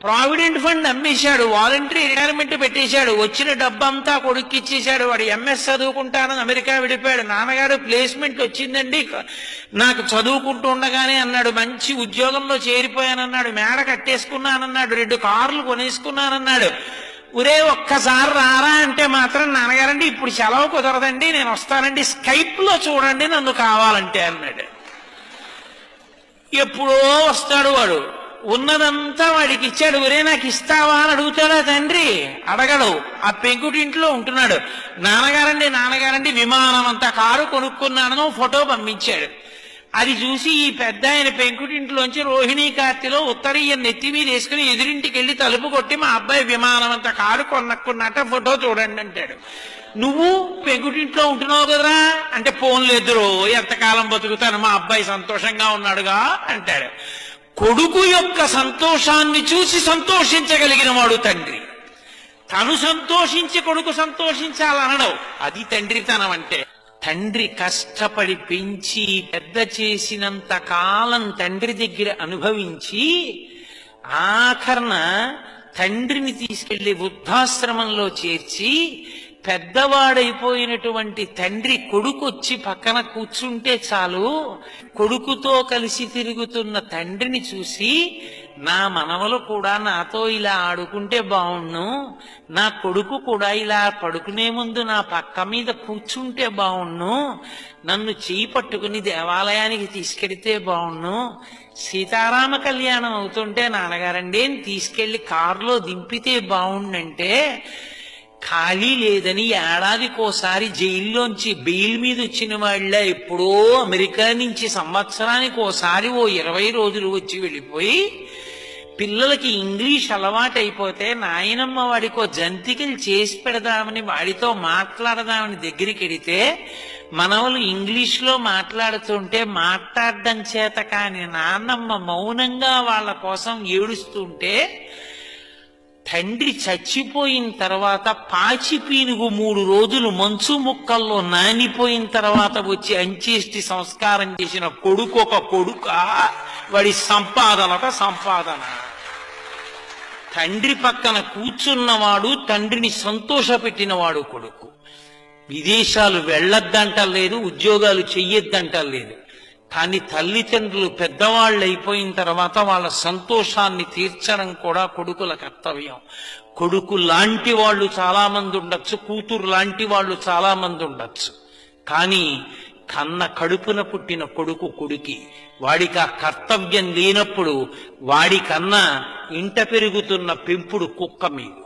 Provident fund అమ్మేశాడు, voluntary retirement పెట్టేశాడు, వచ్చిన డబ్బంతా కొడుక్కి ఇచ్చేశాడు. వాడు ఎంఎస్ చదువుకుంటానని అమెరికా విడిపోయాడు. నాన్నగారు ప్లేస్మెంట్ వచ్చిందండి నాకు చదువుకుంటూ ఉండగానే అన్నాడు, మంచి ఉద్యోగంలో చేరిపోయానన్నాడు, మేడ కట్టేసుకున్నానన్నాడు, 2 కార్లు కొనేసుకున్నానన్నాడు. ఒరే ఒక్కసారి రారా అంటే మాత్రం నాన్నగారండి ఇప్పుడు సెలవు కుదరదండి, నేను వస్తానండి, స్కైప్ లో చూడండి నన్ను కావాలంటే అన్నాడు. ఎప్పుడో వస్తాడు వాడు, ఉన్నదంతా వాడికి ఇచ్చాడు. ఒరే నాకు ఇస్తావా అని అడుగుతాడా తండ్రి? అడగడు. ఆ పెంకుటింట్లో ఉంటున్నాడు. నాన్నగారండి విమానం అంతా కారు కొనుక్కున్నాను ఫోటో పంపించాడు. అది చూసి ఈ పెద్ద ఆయన పెంకుటింట్లోంచి రోహిణీ కార్తెలో ఉత్తరీయం నెత్తి మీద వేసుకుని ఎదురింటికి వెళ్ళి తలుపు కొట్టి మా అబ్బాయి విమానం అంతా కారు కొన్నట్టున్నట్ట ఫోటో చూడండి అంటాడు. నువ్వు పెంకుటింట్లో ఉంటున్నావు కదరా అంటే పోన్లేదురో ఎంతకాలం బతుకుతాను, మా అబ్బాయి సంతోషంగా ఉన్నాడుగా అంటాడు. కొడుకు యొక్క సంతోషాన్ని చూసి సంతోషించగలిగిన వాడు తండ్రి. తను సంతోషించి కొడుకు సంతోషించాలనడం అది తండ్రితనం అంటే. తండ్రి కష్టపడి పెంచి పెద్ద చేసినంత కాలం తండ్రి దగ్గర అనుభవించి ఆఖరణ తండ్రిని తీసుకెళ్లి వృద్ధాశ్రమంలో చేర్చి పెద్దవాడైపోయినటువంటి తండ్రి కొడుకు వచ్చి పక్కన కూర్చుంటే చాలు, కొడుకుతో కలిసి తిరుగుతున్న తండ్రిని చూసి నా మనవలు కూడా నాతో ఇలా ఆడుకుంటే బావుణ్ణు, నా కొడుకు కూడా ఇలా పడుకునే ముందు నా పక్క మీద కూర్చుంటే బావుణ్ణు, నన్ను చేయి పట్టుకుని దేవాలయానికి తీసుకెడితే బావుణ్ణు, సీతారామ కళ్యాణం అవుతుంటే నాన్నగారండి తీసుకెళ్లి కారులో దింపితే బావుండంటే ఖాళీ లేదని ఏడాదికోసారి జైల్లోంచి బెయిల్ మీద వచ్చిన వాళ్ళ ఎప్పుడో అమెరికా నుంచి సంవత్సరానికి ఓసారి 20 రోజులు వచ్చి వెళ్ళిపోయి పిల్లలకి ఇంగ్లీష్ అలవాటు అయిపోతే నాయనమ్మ వాడికో జంతికలు చేసి పెడదామని వాడితో మాట్లాడదామని దగ్గరికి వెడితే మనవలు ఇంగ్లీష్లో మాట్లాడుతుంటే మాట్లాడడం చేత కాని నాన్నమ్మ మౌనంగా వాళ్ళ కోసం ఏడుస్తుంటే తండ్రి చచ్చిపోయిన తర్వాత పాచి పీనుగు 3 రోజులు మంచు ముక్కల్లో నానిపోయిన తర్వాత వచ్చి అంచేష్టి సంస్కారం చేసిన కొడుకు ఒక కొడుక, వాడి సంపాదన ఒక సంపాదన. తండ్రి పక్కన కూర్చున్నవాడు తండ్రిని సంతోషపెట్టినవాడు కొడుకు. విదేశాలు వెళ్ళొద్దంటలేదు, ఉద్యోగాలు చెయ్యొద్దంటలేదు. కానీ తల్లిదండ్రులు పెద్దవాళ్ళు అయిపోయిన తర్వాత వాళ్ళ సంతోషాన్ని తీర్చడం కూడా కొడుకుల కర్తవ్యం. కొడుకు లాంటి వాళ్ళు చాలా మంది ఉండొచ్చు, కూతురు లాంటి వాళ్ళు చాలా మంది ఉండొచ్చు. కానీ కన్న కడుపున పుట్టిన కొడుకు కొడుకి, వాడికి ఆ కర్తవ్యం లేనప్పుడు వాడికన్నా ఇంట పెరుగుతున్న పెంపుడు కుక్క మీకు.